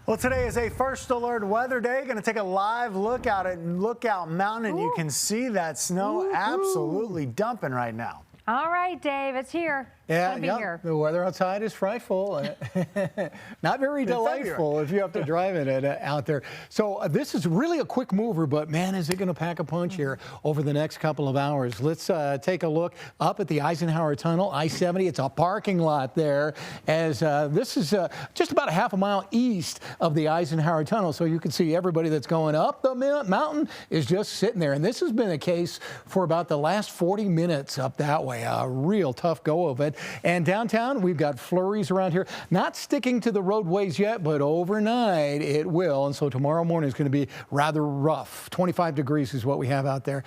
Well, today is a first alert weather day. Going to take a live look out at Lookout Mountain, and you can see that snow absolutely dumping right now. All right, Dave, it's here. Yeah, the weather outside is frightful. Not very delightful if you have to drive it out there. So this is really a quick mover, but man, is it going to pack a punch here over the next couple of hours. Let's take a look up at the Eisenhower Tunnel, I-70. It's a parking lot there, as this is just about a half a mile east of the Eisenhower Tunnel. So you can see everybody that's going up the mountain is just sitting there. And this has been the case for about the last 40 minutes up that way. A real tough go of it. And downtown, we've got flurries around here. Not sticking to the roadways yet, but overnight it will. And so tomorrow morning is going to be rather rough. 25 degrees is what we have out there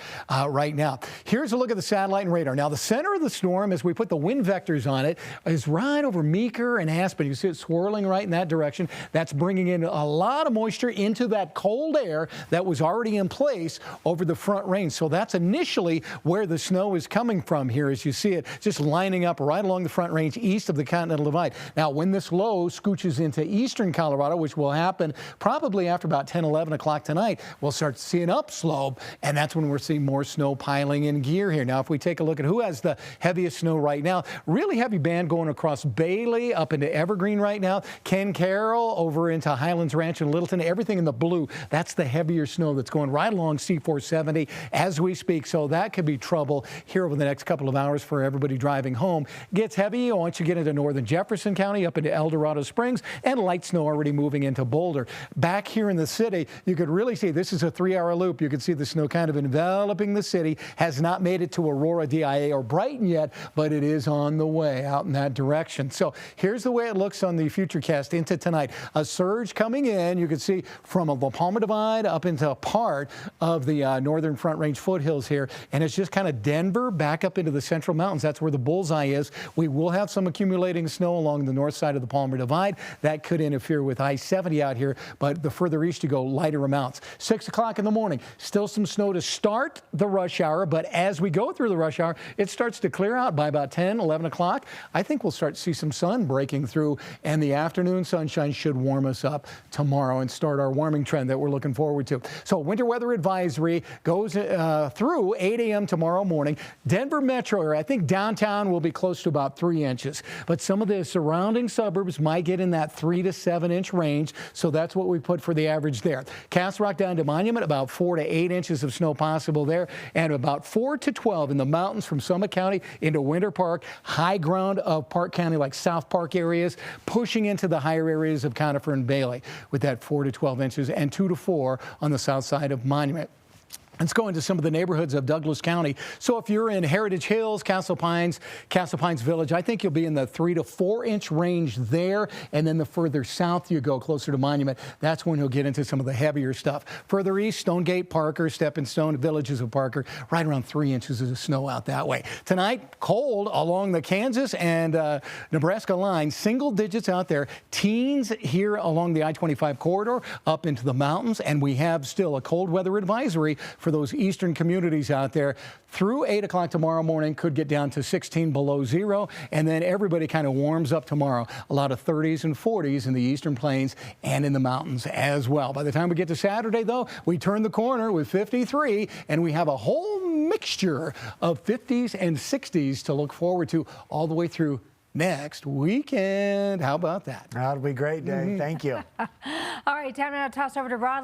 right now. Here's a look at the satellite and radar. Now, the center of the storm, as we put the wind vectors on it, is right over Meeker and Aspen. You see it swirling right in that direction. That's bringing in a lot of moisture into that cold air that was already in place over the Front Range. So that's initially where the snow is coming from here, as you see it, just lining up right along the Front Range east of the Continental Divide. Now, when this low scooches into eastern Colorado, which will happen probably after about 10, 11 o'clock tonight, we'll start to see an upslope, and that's when we're seeing more snow piling in gear here. Now, if we take a look at who has the heaviest snow right now, really heavy band going across Bailey up into Evergreen right now, Ken Carroll over into Highlands Ranch and Littleton, everything in the blue. That's the heavier snow that's going right along C470 as we speak. So that could be trouble here over the next couple of hours for everybody driving home. Gets heavy once you get into northern Jefferson County, up into El Dorado Springs, and light snow already moving into Boulder. Back here in the city, you could really see this is a 3-hour loop. You can see the snow kind of enveloping the city. Has not made it to Aurora, DIA, or Brighton yet, but it is on the way out in that direction. So here's the way it looks on the Futurecast into tonight. A surge coming in. You can see from the Palmer Divide up into a part of the northern Front Range foothills here, and it's just kind of Denver back up into the Central Mountains. That's where the bullseye is. We will have some accumulating snow along the north side of the Palmer Divide. That could interfere with I-70 out here, but the further east you go, lighter amounts. 6 o'clock in the morning, still some snow to start the rush hour, but as we go through the rush hour, it starts to clear out by about 10, 11 o'clock. I think we'll start to see some sun breaking through, and the afternoon sunshine should warm us up tomorrow and start our warming trend that we're looking forward to. So winter weather advisory goes through 8 a.m. tomorrow morning. Denver metro area, I think downtown will be close to about 3 inches, but some of the surrounding suburbs might get in that 3 to 7 inch range. So that's what we put for the average there. Castle Rock down to Monument, about 4 to 8 inches of snow possible there, and about 4 to 12 in the mountains from Summit County into Winter Park, high ground of Park County like South Park areas, pushing into the higher areas of Conifer and Bailey with that 4 to 12 inches, and 2 to 4 on the south side of Monument. Let's go into some of the neighborhoods of Douglas County. So if you're in Heritage Hills, Castle Pines Village, I think you'll be in the 3 to 4 inch range there. And then the further south you go, closer to Monument, that's when you'll get into some of the heavier stuff. Further east, Stonegate, Parker, Stepping Stone, Villages of Parker, right around 3 inches of snow out that way. Tonight, cold along the Kansas and Nebraska line, single digits out there. Teens here along the I-25 corridor up into the mountains. And we have still a cold weather advisory for those eastern communities out there. Through 8 o'clock tomorrow morning, could get down to 16 below zero, and then everybody kind of warms up tomorrow. A lot of 30s and 40s in the eastern plains and in the mountains as well. By the time we get to Saturday, though, we turn the corner with 53, and we have a whole mixture of 50s and 60s to look forward to all the way through next weekend. How about that? That'll be great, Dave. Thank you. All right, time now to toss over to Rod.